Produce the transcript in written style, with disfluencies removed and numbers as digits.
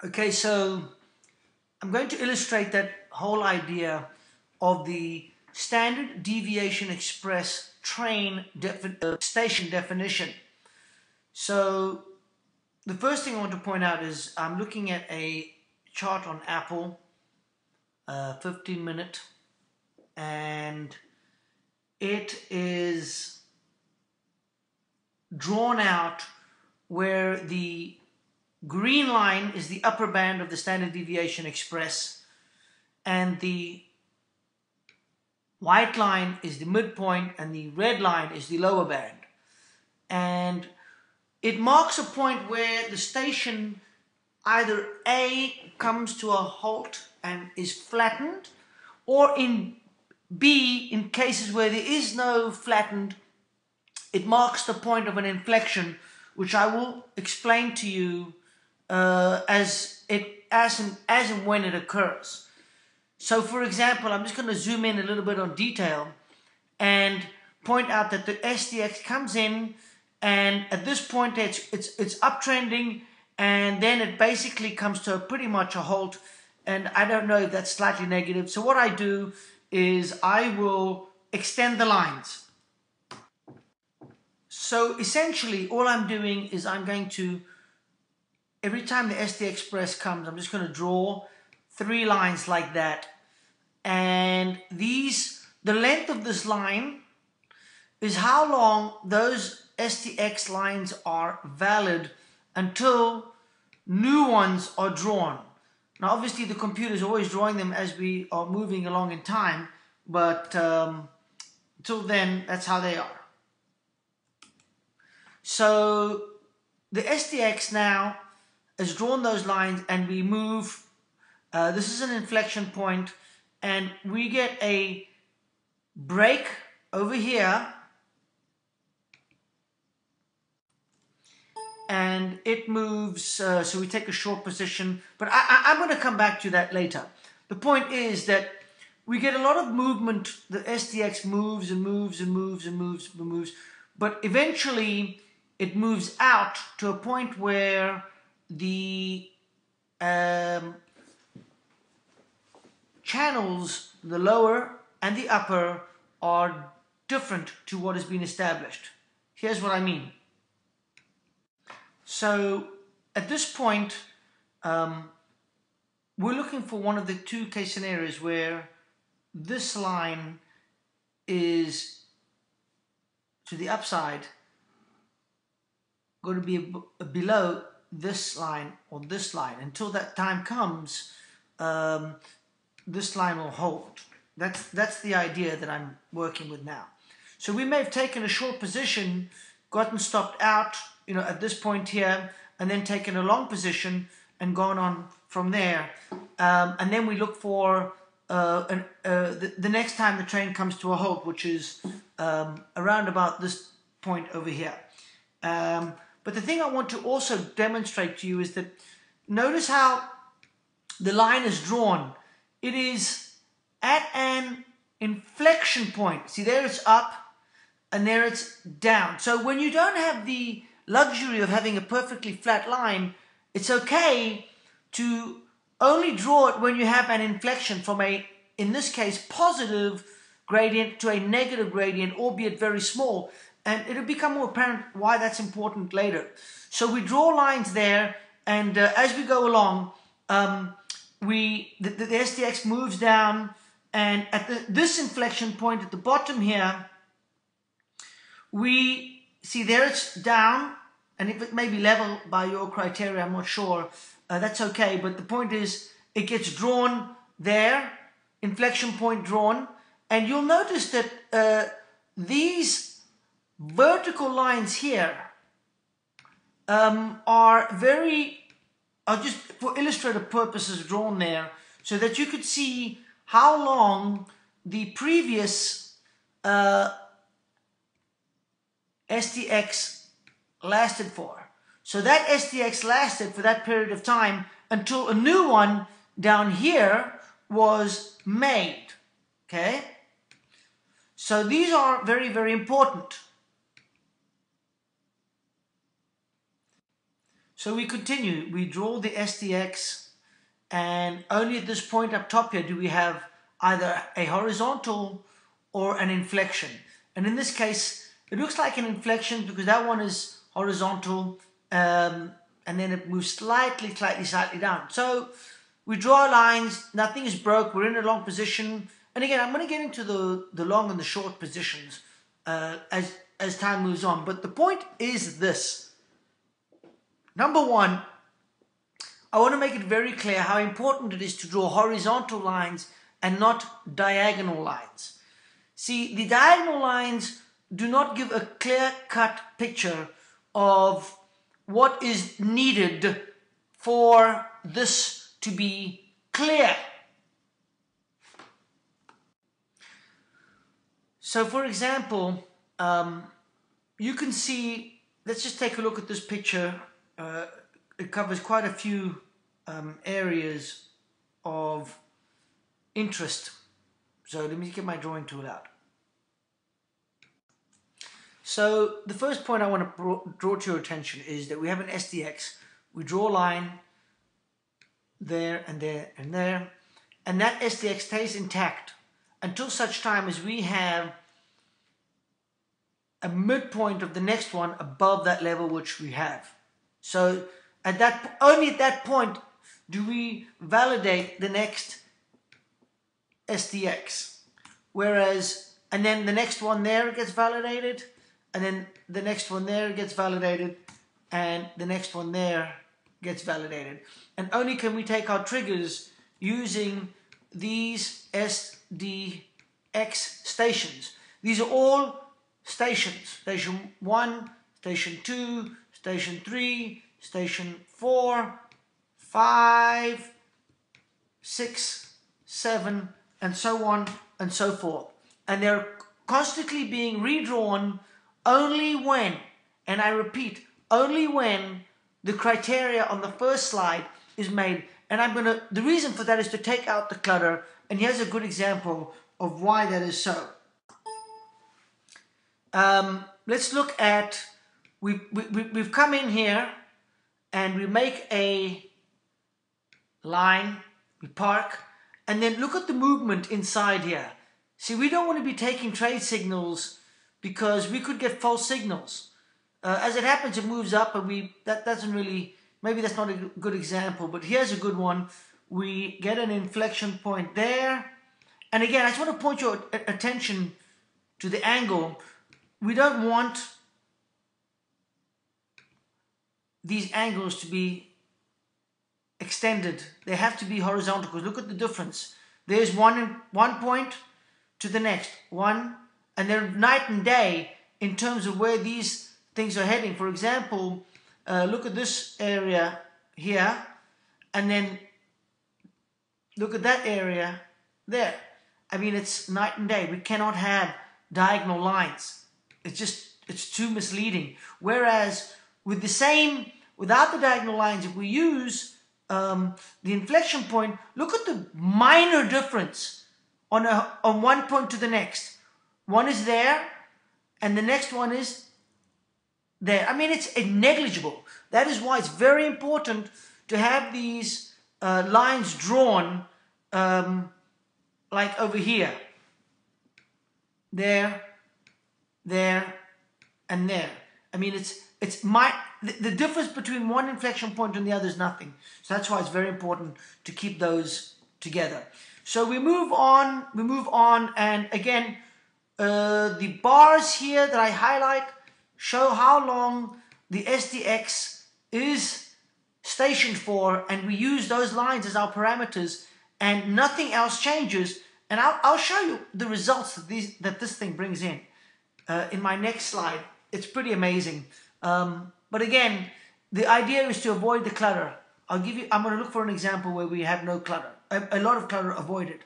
Okay, so I'm going to illustrate that whole idea of the standard deviation express train station definition. So the first thing I want to point out is I'm looking at a chart on Apple, 15-minute, and it is drawn out where the green line is the upper band of the standard deviation express and the white line is the midpoint and the red line is the lower band. And it marks a point where the station either A comes to a halt and is flattened, or in B, in cases where there is no flattened, it marks the point of an inflection, which I will explain to you as and when it occurs. So for example, I'm just going to zoom in a little bit on detail and point out that the SDX comes in, and at this point it's uptrending, and then it basically comes to pretty much a halt, and I don't know if that's slightly negative. So what I do is I will extend the lines. So essentially all I'm doing is I'm going to, every time the SD Express comes, I'm just going to draw 3 lines like that, and the length of this line is how long those SDX lines are valid until new ones are drawn. Now obviously the computer is always drawing them as we are moving along in time, but until then that's how they are. So the SDX now has drawn those lines, and we move, this is an inflection point, and we get a break over here, and it moves, so we take a short position, but I'm going to come back to that later. The point is that we get a lot of movement. The SDX moves and moves and moves and moves and moves, but eventually it moves out to a point where the channels, the lower and the upper, are different to what has been established. Here's what I mean. So at this point, we're looking for one of the 2 case scenarios where this line is to the upside going to be below this line or this line. Until that time comes, this line will hold. That's the idea that I'm working with now. So we may have taken a short position, gotten stopped out, at this point here, and then taken a long position and gone on from there. And then we look for the next time the train comes to a halt, which is around about this point over here. But the thing I want to also demonstrate to you is that notice how the line is drawn. It is at an inflection point. See, there it's up and there it's down. So when you don't have the luxury of having a perfectly flat line, it's okay to only draw it when you have an inflection from a, in this case, positive gradient to a negative gradient, albeit very small. And it'll become more apparent why that's important later. So we draw lines there, and as we go along, the SDX moves down, and at this inflection point at the bottom here, we see there it's down, and if it may be level by your criteria, I'm not sure, that's okay, but the point is it gets drawn there, inflection point drawn, and you'll notice that these vertical lines here are just for illustrative purposes drawn there, so that you could see how long the previous SDX lasted for. So that SDX lasted for that period of time until a new one down here was made. Okay? So these are very, very important. So we continue. We draw the SDX, and only at this point up top here do we have either a horizontal or an inflection. And in this case, it looks like an inflection because that one is horizontal, and then it moves slightly down. So we draw lines, nothing is broke, we're in a long position. And again, I'm going to get into the long and the short positions as time moves on. But the point is this. Number one, I want to make it very clear how important it is to draw horizontal lines and not diagonal lines. See, the diagonal lines do not give a clear-cut picture of what is needed for this to be clear. So for example, you can see, let's just take a look at this picture. It covers quite a few areas of interest. So let me get my drawing tool out. So the first point I want to draw to your attention is that we have an SDX. We draw a line there and there and there, and that SDX stays intact until such time as we have a midpoint of the next one above that level which we have. So only at that point do we validate the next SDX. And then the next one there gets validated, and then the next one there gets validated, and the next one there gets validated. And only can we take our triggers using these SDX stations. These are all stations. Station 1, Station 2, Station 3, Station 4, 5, 6, 7, and so on and so forth. And they're constantly being redrawn only when, and I repeat, only when the criteria on the first slide is made. And the reason for that is to take out the clutter, and here's a good example of why that is so. Let's look at, we've come in here and we make a line, we park, and then look at the movement inside here. See, we don't want to be taking trade signals because we could get false signals. As it happens, it moves up, and that doesn't really, maybe that's not a good example, but here's a good one. We get an inflection point there. And again, I just want to point your attention to the angle. We don't want these angles to be extended. They have to be horizontal, because look at the difference. There's one point to the next one, and they're night and day in terms of where these things are heading. For example, look at this area here, and then look at that area there. I mean, it's night and day. We cannot have diagonal lines. It's too misleading. Whereas with without the diagonal lines, if we use the inflection point, look at the minor difference on one point to the next. One is there, and the next one is there. I mean, it's negligible. That is why it's very important to have these lines drawn like over here, there, and there. I mean, the difference between one inflection point and the other is nothing. So that's why it's very important to keep those together. So we move on, and again, the bars here that I highlight show how long the SDX is stationed for, and we use those lines as our parameters, and nothing else changes. And I'll show you the results that this thing brings in my next slide. It's pretty amazing. But again, the idea is to avoid the clutter. I'm going to look for an example where we have no clutter, a lot of clutter avoided.